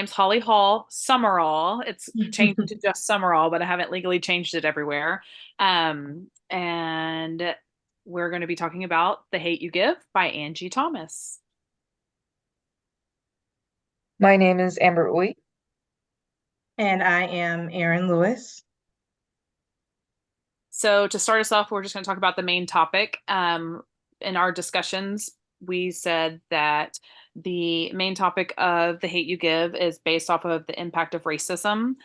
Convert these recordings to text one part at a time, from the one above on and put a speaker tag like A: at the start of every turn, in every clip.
A: name's Holly Hall Summerall. It's changed to just Summerall, but I haven't legally changed it everywhere. And we're going to be talking about The Hate You Give by Angie Thomas.
B: My name is Amber Uy.
C: And I am Erin Lewis.
A: So, to start us off, we're just going to talk about the main topic. In our discussions, we said that the main topic of The Hate You Give is based off of the impact of racism,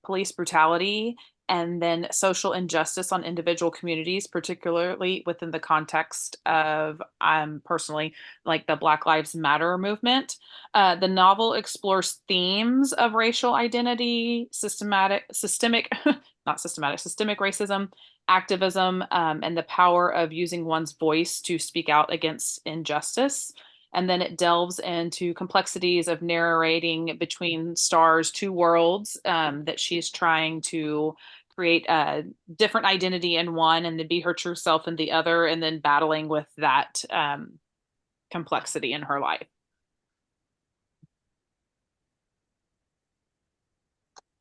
A: police brutality, and then social injustice on individual communities, particularly within the context of personally like the Black Lives Matter movement. The novel explores themes of racial identity, systemic racism, activism, and the power of using one's voice to speak out against injustice. And then it delves into complexities of narrating between Star's two worlds, that she's trying to create a different identity in one and to be her true self in the other, and then battling with that complexity in her life.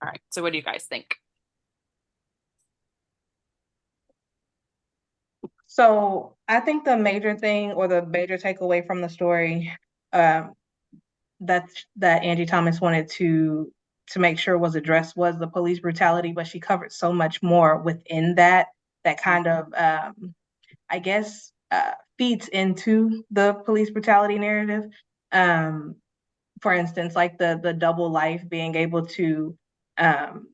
A: All right. So what do you guys think?
C: So I think the major thing or the major takeaway from the story um, that Angie Thomas wanted to make sure was addressed was the police brutality, but she covered so much more within that kind of I guess feeds into the police brutality narrative. Um, for instance, like the double life, being able to um,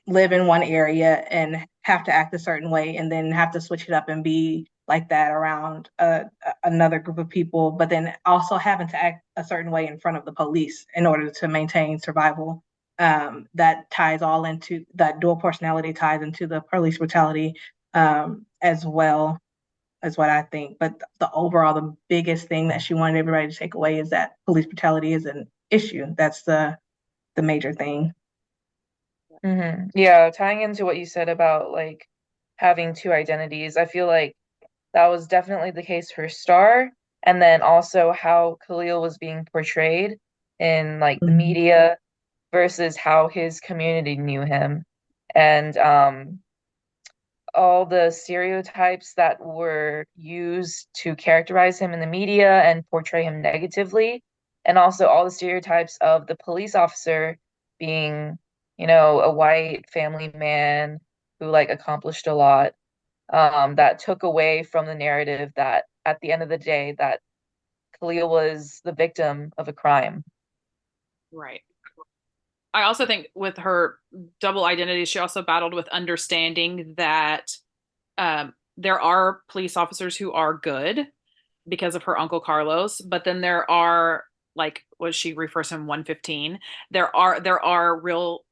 C: live in one area and have to act a certain way and then have to switch it up and be like that around another group of people, but then also having to act a certain way in front of the police in order to maintain survival. That ties all into that dual personality ties into the police brutality as well as what I think. But the overall, the biggest thing that she wanted everybody to take away is that police brutality is an issue. That's the major thing.
B: Yeah, tying into what you said about like having two identities, I feel like that was definitely the case for Star, and then also how Khalil was being portrayed in like the
C: Mhm.
B: media versus how his community knew him. And all the stereotypes that were used to characterize him in the media and portray him negatively, and also all the stereotypes of the police officer being, a white family man who like accomplished a lot, that took away from the narrative that at the end of the day that Khalil was the victim of a crime.
A: Right. I also think with her double identity, she also battled with understanding that there are police officers who are good because of her uncle Carlos, but then there are, like what she refers to in 115. There are real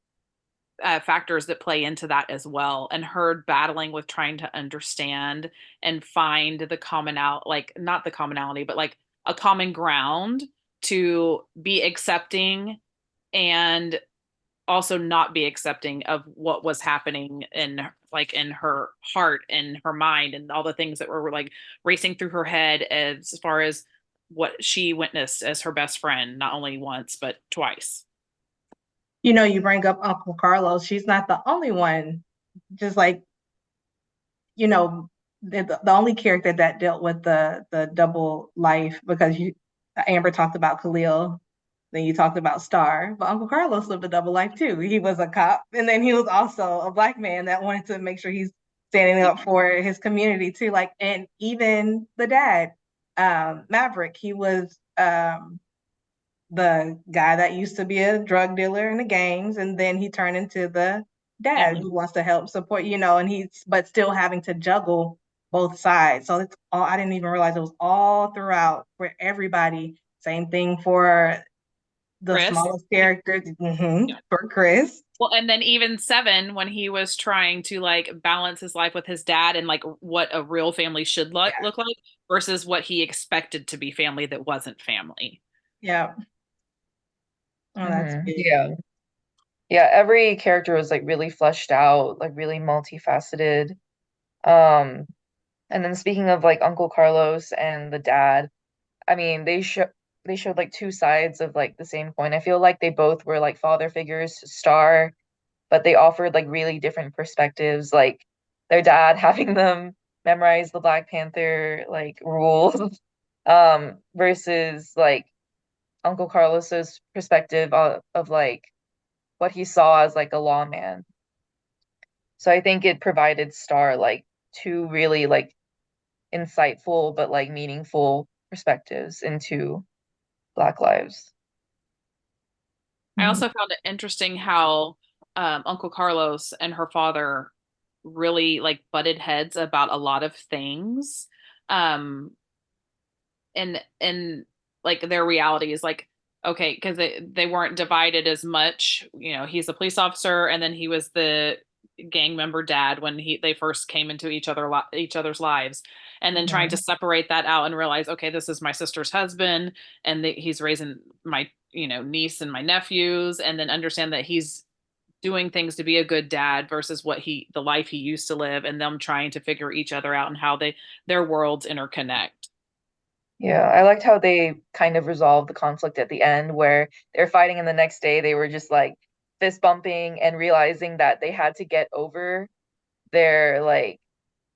A: factors that play into that as well, and her battling with trying to understand and find the commonality, like not the commonality, but like a common ground to be accepting and also not be accepting of what was happening in her heart and her mind and all the things that were like racing through her head as far as what she witnessed as her best friend, not only once but twice.
C: You bring up Uncle Carlos. She's not the only one. Just like, you know, the only character that dealt with the double life because Amber talked about Khalil, then you talked about Star, but Uncle Carlos lived a double life too. He was a cop, and then he was also a Black man that wanted to make sure he's standing up for his community too. Like, and even the dad, Maverick, he was the guy that used to be a drug dealer in the gangs, and then he turned into the dad
A: Family.
C: who wants to help support, and he's but still having to juggle both sides. So it's all I didn't even realize it was all throughout for everybody. Same thing for the
A: Chris.
C: smallest characters,
A: Yeah.
C: for Chris.
A: Well, and then even Seven, when he was trying to like balance his life with his dad and like what a real family should
C: Yeah.
A: look like versus what he expected to be family that wasn't family.
C: Yeah. Oh, that's big.
B: Yeah. Yeah, every character was like really fleshed out, like really multifaceted. And then speaking of like Uncle Carlos and the dad, I mean, they showed like two sides of like the same coin. I feel like they both were like father figures to Star, but they offered like really different perspectives, like their dad having them memorize the Black Panther like rules, versus like Uncle Carlos's perspective of like what he saw as like a lawman. So I think it provided Star like two really like insightful but like meaningful perspectives into Black lives.
A: I also found it interesting how Uncle Carlos and her father really like butted heads about a lot of things. Um, and like their reality is like okay, because they weren't divided as much. You know, he's a police officer, and then he was the gang member dad when they first came into each other's lives, and then trying to separate that out and realize, okay, this is my sister's husband, and he's raising my niece and my nephews, and then understand that he's doing things to be a good dad versus the life he used to live, and them trying to figure each other out and how their worlds interconnect.
B: Yeah, I liked how they kind of resolved the conflict at the end where they're fighting and the next day they were just like fist bumping and realizing that they had to get over their like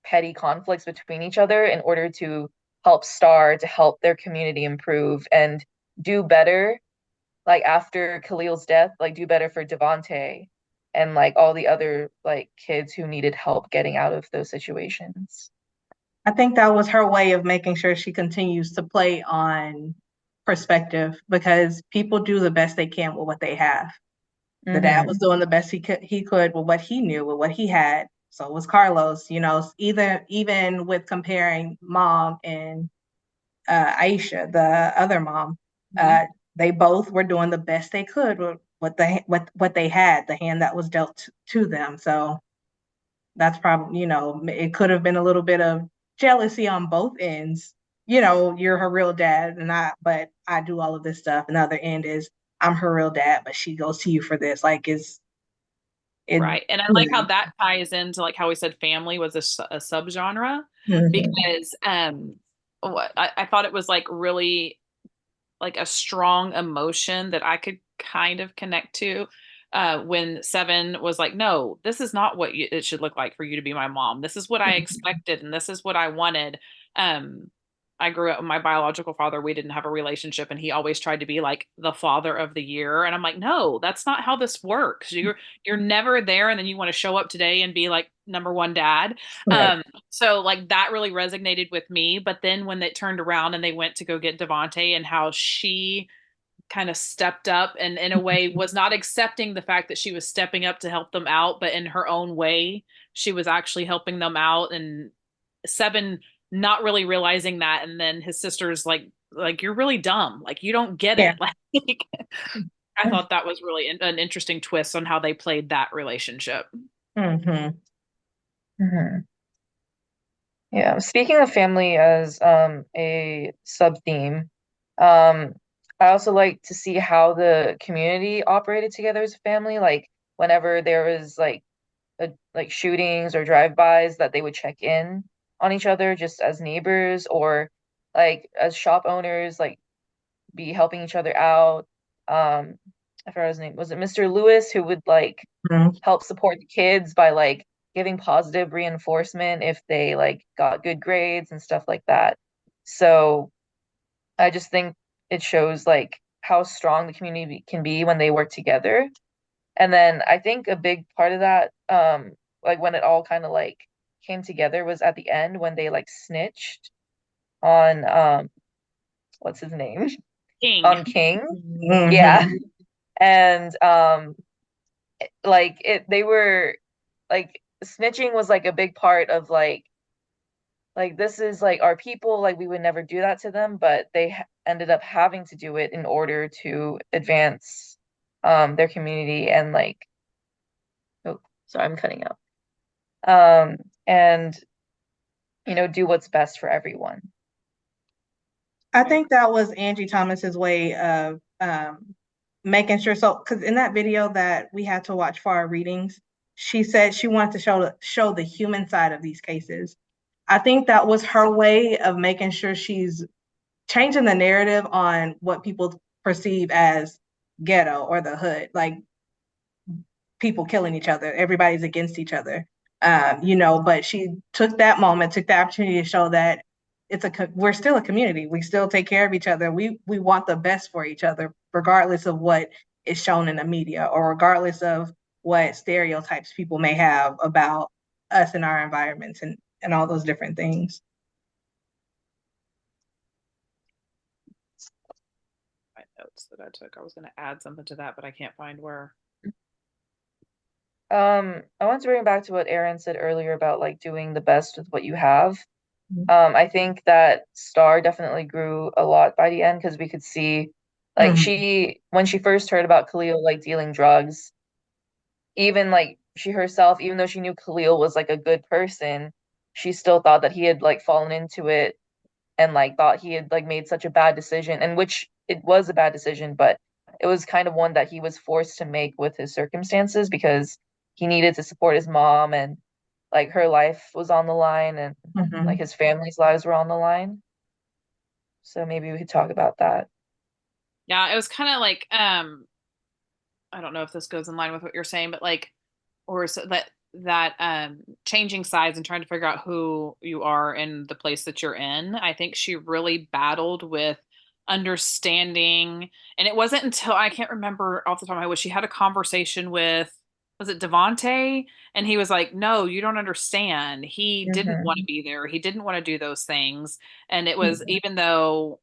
B: petty conflicts between each other in order to help Star, to help their community improve and do better, like after Khalil's death, like do better for Devontae and like all the other like kids who needed help getting out of those situations.
C: I think that was her way of making sure she continues to play on perspective because people do the best they can with what they have. The dad was doing the best he could with what he knew, with what he had. So was Carlos, even with comparing mom and Aisha, the other mom, they both were doing the best they could with what they had, the hand that was dealt to them. So that's probably, it could have been a little bit of jealousy on both ends. You're her real dad, but I do all of this stuff. And the other end is I'm her real dad, but she goes to you for this. Like, it.
A: Right. And I like how that ties into like how we said family was a subgenre
C: Mhm.
A: because what I thought it was like really like a strong emotion that I could kind of connect to when Seven was like, no, this is not what it should look like for you to be my mom. This is what I expected and this is what I wanted. Um, I grew up with my biological father. We didn't have a relationship and he always tried to be like the father of the year. And I'm like, no, that's not how this works. You're never there. And then you want to show up today and be like number one dad.
C: Right.
A: So like that really resonated with me. But then when they turned around and they went to go get Devontae and how she kind of stepped up and in a way was not accepting the fact that she was stepping up to help them out, but in her own way, she was actually helping them out. And Seven not really realizing that. And then his sister's like, you're really dumb. Like, you don't get
C: Yeah.
A: it. Like, I thought that was really an interesting twist on how they played that relationship.
C: Mm-hmm.
B: Yeah, speaking of family as a sub theme, um I also like to see how the community operated together as a family. Like whenever there was like shootings or drive-bys, that they would check in on each other just as neighbors or like as shop owners, like be helping each other out. I forgot his name. Was it Mr. Lewis who would like
C: Mm-hmm.
B: help support the kids by like giving positive reinforcement if they like got good grades and stuff like that. So I just think it shows like how strong the community can be when they work together. And then I think a big part of that, like when it all kind of like came together was at the end when they like snitched on what's his name? On
A: King.
B: King. Yeah.
C: Mm-hmm.
B: And like they were like snitching was like a big part of like this is like our people, like we would never do that to them, but they ended up having to do it in order to advance their community and like oh sorry, I'm cutting out. And do what's best for everyone.
C: I think that was Angie Thomas's way of making sure. So, because in that video that we had to watch for our readings, she said she wanted to show the human side of these cases. I think that was her way of making sure she's changing the narrative on what people perceive as ghetto or the hood, like people killing each other, everybody's against each other. But she took that moment, took the opportunity to show that we're still a community. We still take care of each other. We want the best for each other, regardless of what is shown in the media or regardless of what stereotypes people may have about us and our environments and all those different things.
A: My notes that I took. I was going to add something to that, but I can't find where.
B: I want to bring it back to what Aaron said earlier about like doing the best with what you have. I think that Star definitely grew a lot by the end because we could see like when she first heard about Khalil like dealing drugs, even like she herself, even though she knew Khalil was like a good person, she still thought that he had like fallen into it and like thought he had like made such a bad decision, and which it was a bad decision, but it was kind of one that he was forced to make with his circumstances because he needed to support his mom and like her life was on the line and like his family's lives were on the line. So maybe we could talk about that.
A: Yeah, it was kind of like I don't know if this goes in line with what you're saying, but like or so that changing sides and trying to figure out who you are in the place that you're in. I think she really battled with understanding, and it wasn't until I can't remember off the top of my head, she had a conversation with, was it Devonte? And he was like, no, you don't understand. He didn't want to be there. He didn't want to do those things. And it was, even though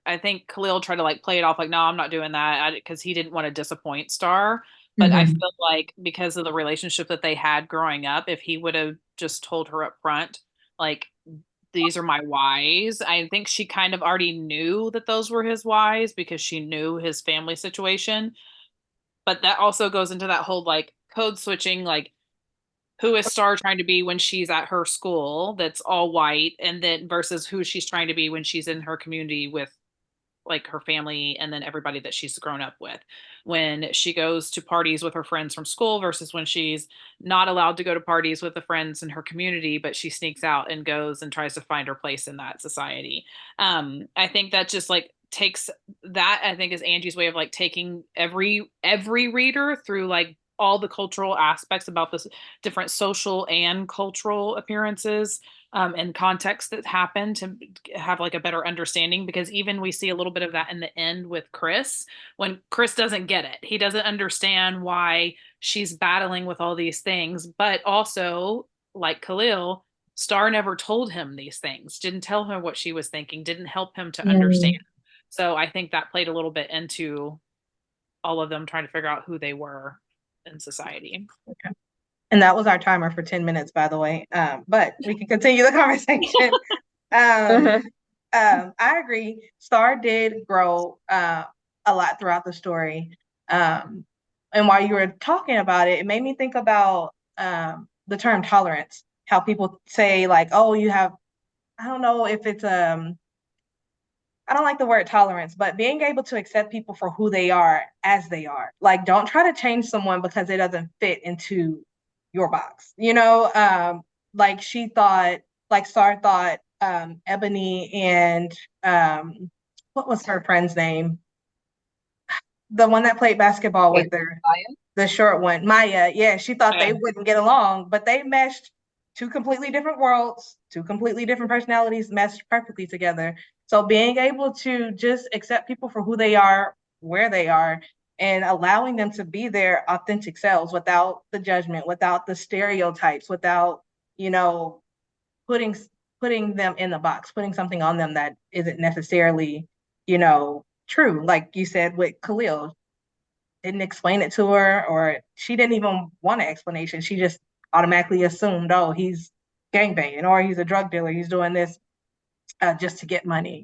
A: I think Khalil tried to like play it off like, no, I'm not doing that because he didn't want to disappoint Star. But I feel like because of the relationship that they had growing up, if he would have just told her up front, like, these are my whys, I think she kind of already knew that those were his whys because she knew his family situation. But that also goes into that whole like code switching, like, who is Star trying to be when she's at her school that's all white, and then versus who she's trying to be when she's in her community with like her family and then everybody that she's grown up with, when she goes to parties with her friends from school versus when she's not allowed to go to parties with the friends in her community but she sneaks out and goes and tries to find her place in that society. I think that just like takes that, I think, is Angie's way of like taking every reader through like all the cultural aspects about this different social and cultural appearances and context that happened to have like a better understanding, because even we see a little bit of that in the end with Chris, when Chris doesn't get it. He doesn't understand why she's battling with all these things, but also like Khalil, Star never told him these things, didn't tell him what she was thinking, didn't help him to understand. So I think that played a little bit into all of them trying to figure out who they were in society.
C: Okay. And that was our timer for 10 minutes, by the way. But we can continue the conversation. I agree. Star did grow a lot throughout the story. And while you were talking about it, it made me think about the term tolerance, how people say like, oh, you have, I don't know if it's I don't like the word tolerance, but being able to accept people for who they are as they are. Like, don't try to change someone because it doesn't fit into your box. Like she thought, like Star thought, Ebony and what was her friend's name? The one that played basketball with her, the short one, Maya. Yeah, she thought they wouldn't get along, but they meshed. Two completely different worlds, two completely different personalities meshed perfectly together. So being able to just accept people for who they are, where they are, and allowing them to be their authentic selves without the judgment, without the stereotypes, without, you know, putting putting them in the box, putting something on them that isn't necessarily, true. Like you said with Khalil, didn't explain it to her, or she didn't even want an explanation. She just automatically assumed, oh, he's gangbanging or he's a drug dealer. He's doing this just to get money.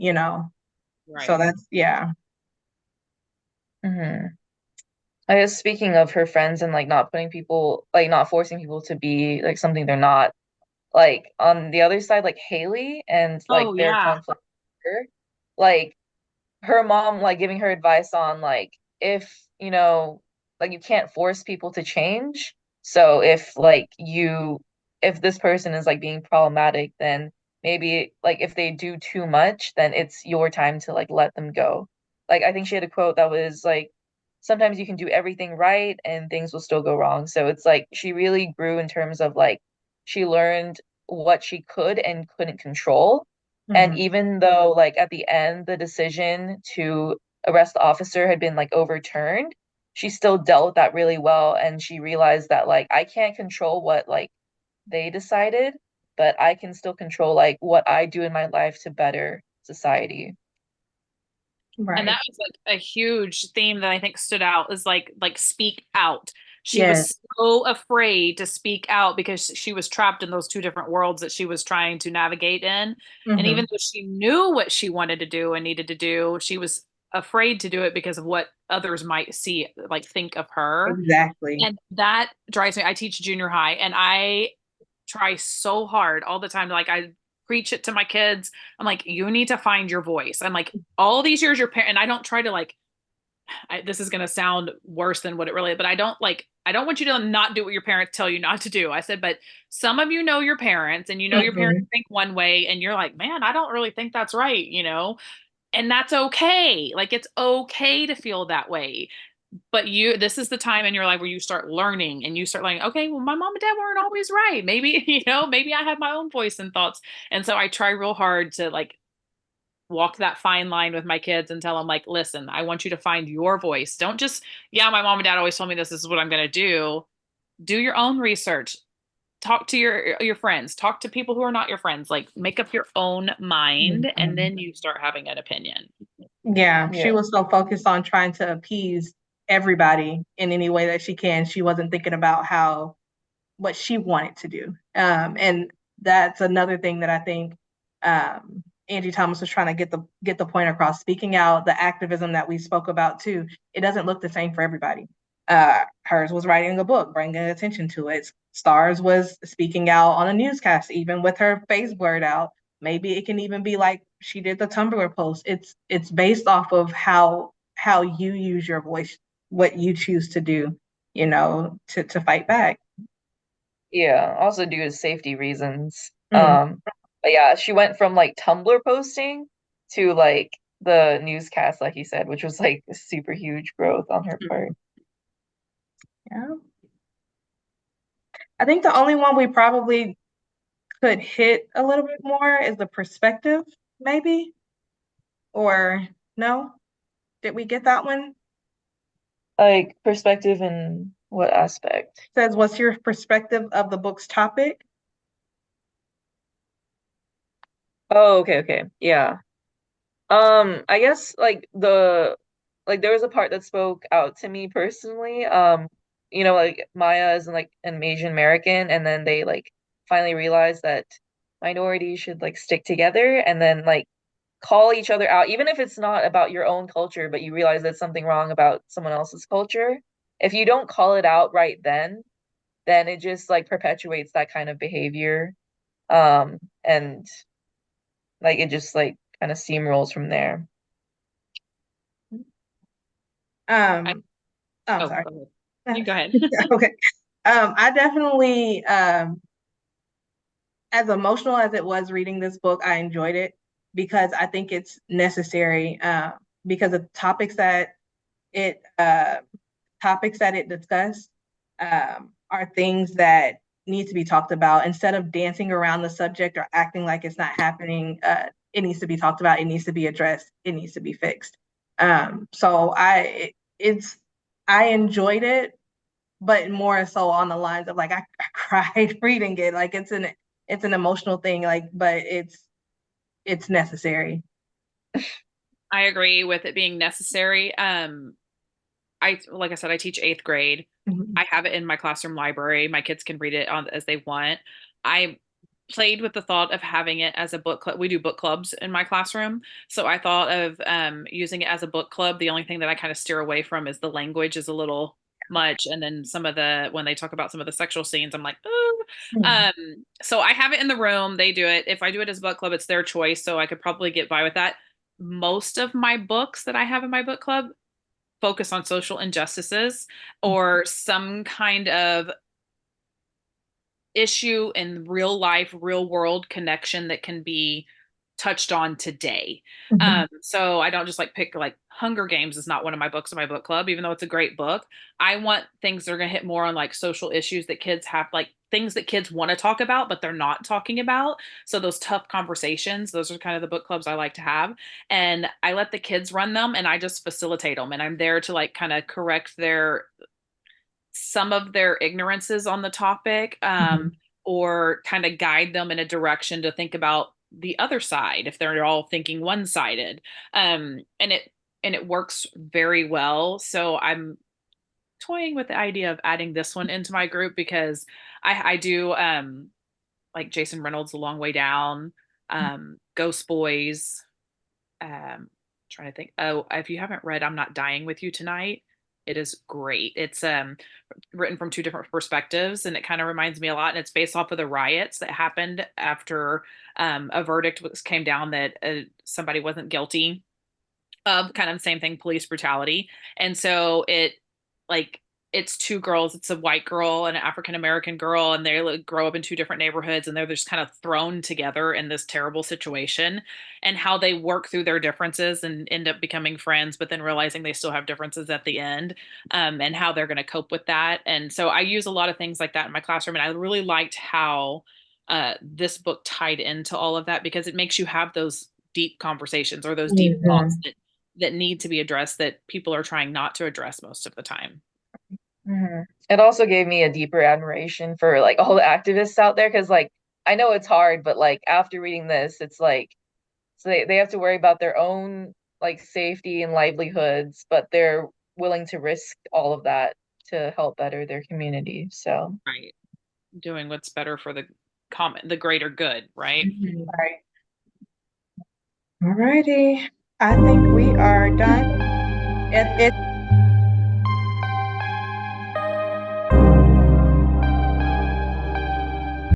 A: Right.
C: So that's, yeah.
B: I guess speaking of her friends and like not putting people, like not forcing people to be like something they're not, like on the other side, like Haley and like their conflict, like her mom like giving her advice on like if like you can't force people to change. So if this person is like being problematic, then maybe like if they do too much, then it's your time to like let them go. Like I think she had a quote that was like, sometimes you can do everything right and things will still go wrong. So it's like she really grew in terms of like she learned what she could and couldn't control. And
C: Mhm.
B: even though like at the end the decision to arrest the officer had been like overturned, she still dealt with that really well, and she realized that like I can't control what like they decided, but I can still control like what I do in my life to better society.
A: And
C: Right.
A: that was like a huge theme that I think stood out is like speak out. She
C: Yes.
A: was so afraid to speak out because she was trapped in those two different worlds that she was trying to navigate in. And even
C: Hmm.
A: though she knew what she wanted to do and needed to do, she was afraid to do it because of what others might see, like think of her.
C: Exactly.
A: And that drives me. I teach junior high and I try so hard all the time. Like I preach it to my kids. I'm like, you need to find your voice. I'm like, all these years, your parent, and I don't try to like, this is going to sound worse than what it really is, but I don't want you to not do what your parents tell you not to do. I said, but some of you know your parents and you know your parents
C: Hmm.
A: think one way and you're like, man, I don't really think that's right, you know? And that's okay. Like it's okay to feel that way, but this is the time in your life where you start learning and you start like, okay, well, my mom and dad weren't always right. Maybe, maybe I have my own voice and thoughts. And so I try real hard to like walk that fine line with my kids and tell them like, listen, I want you to find your voice. Don't just, yeah, my mom and dad always told me this is what I'm going to do. Do your own research. Talk to your friends, talk to people who are not your friends, like make up your own mind and
C: Hmm.
A: then you start having an opinion.
C: Yeah, she
B: Yeah.
C: was so focused on trying to appease everybody in any way that she can. She wasn't thinking about how what she wanted to do. And that's another thing that I think Angie Thomas was trying to get the point across. Speaking out, the activism that we spoke about too, it doesn't look the same for everybody. Hers was writing a book, bringing attention to it. Stars was speaking out on a newscast, even with her face blurred out. Maybe it can even be like she did the Tumblr post. It's based off of how you use your voice, what you choose to do, to fight back.
B: Yeah, also due to safety reasons.
C: Mm.
B: But yeah, she went from like Tumblr posting to like the newscast, like you said, which was like a super huge growth on her part.
C: Yeah. I think the only one we probably could hit a little bit more is the perspective, maybe. Or no? Did we get that one?
B: Like perspective in what aspect?
C: Says, what's your perspective of the book's topic?
B: Oh, okay, okay. Yeah. I guess like there was a part that spoke out to me personally. Like Maya is like an Asian American, and then they like finally realized that minorities should like stick together and then like call each other out, even if it's not about your own culture, but you realize there's something wrong about someone else's culture. If you don't call it out right then it just like perpetuates that kind of behavior. And like it just like kind of steamrolls from there.
A: I,
C: Um, oh, I'm
A: oh,
C: sorry.
A: go ahead. You go ahead.
C: Okay. I definitely, as emotional as it was reading this book, I enjoyed it because I think it's necessary, because of it uh, topics that it discussed are things that need to be talked about instead of dancing around the subject or acting like it's not happening. It needs to be talked about. It needs to be addressed. It needs to be fixed. So I enjoyed it, but more so on the lines of like I cried reading it. Like it's an emotional thing. Like, but it's necessary.
A: I agree with it being necessary. Like I said, I teach eighth grade.
C: Mhm.
A: I have it in my classroom library. My kids can read it on as they want. I played with the thought of having it as a book club. We do book clubs in my classroom. So I thought of using it as a book club. The only thing that I kind of steer away from is the language is a little much. And then when they talk about some of the sexual scenes, I'm like, oh.
C: Mhm.
A: So I have it in the room. They do it. If I do it as a book club, it's their choice. So I could probably get by with that. Most of my books that I have in my book club focus on social injustices or some kind of issue in real life, real world connection that can be touched on today. So I don't just like pick like Hunger Games is not one of my books in my book club, even though it's a great book. I want things that are going to hit more on like social issues that kids have, like things that kids want to talk about, but they're not talking about. So those tough conversations, those are kind of the book clubs I like to have. And I let the kids run them and I just facilitate them. And I'm there to like kind of correct some of their ignorances on the topic, or kind of guide them in a direction to think about the other side if they're all thinking one-sided. And it works very well. So I'm toying with the idea of adding this one into my group because I do like Jason Reynolds, A Long Way Down, Ghost Boys, trying to think. Oh, if you haven't read I'm Not Dying with You Tonight, it is great. It's written from two different perspectives and it kind of reminds me a lot, and it's based off of the riots that happened after a verdict came down that somebody wasn't guilty of kind of the same thing, police brutality. And so it's two girls. It's a white girl and an African American girl, and they grow up in two different neighborhoods, and they're just kind of thrown together in this terrible situation, and how they work through their differences and end up becoming friends, but then realizing they still have differences at the end, and how they're going to cope with that. And so I use a lot of things like that in my classroom, and I really liked how this book tied into all of that because it makes you have those deep conversations or those deep thoughts that need to be addressed that people are trying not to address most of the time.
B: It also gave me a deeper admiration for like all the activists out there because like I know it's hard, but like after reading this, it's like so they have to worry about their own like safety and livelihoods, but they're willing to risk all of that to help better their community. So
A: Right. Doing what's better for the greater good, right?
C: Right. All righty. I think we are done. It